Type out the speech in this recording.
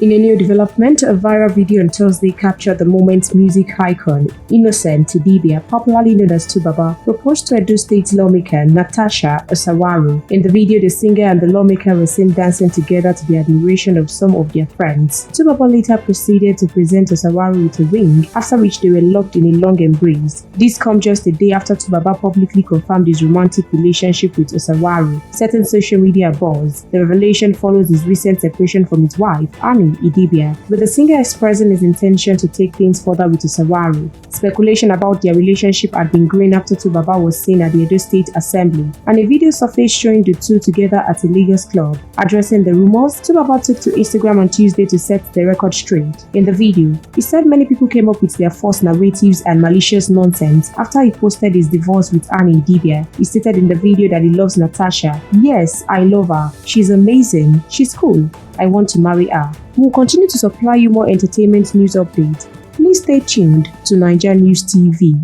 In a new development, a viral video on Thursday captured the moment music icon Innocent Idibia, popularly known as Tubaba, proposed to Edo State Lawmaker Natasha Osawaru. In the video, the singer and the lawmaker were seen dancing together to the admiration of some of their friends. Tubaba later proceeded to present Osawaru with a ring, after which they were locked in a long embrace. This comes just a day after Tubaba publicly confirmed his romantic relationship with Osawaru, setting social media buzz. The revelation follows his recent separation from his wife, Annie Idibia, with the singer expressing his intention to take things further with Osawaru. Speculation about their relationship had been growing after Tubaba was seen at the Edo State Assembly, and a video surfaced showing the two together at a Lagos club. Addressing the rumors, Tubaba took to Instagram on Tuesday to set the record straight. In the video, he said many people came up with their false narratives and malicious nonsense after he posted his divorce with Annie Idibia. He stated in the video that he loves Natasha. "Yes, I love her. She's amazing. She's cool. I want to marry her." We will continue to supply you more entertainment news updates. Please stay tuned to NaijaNews TV.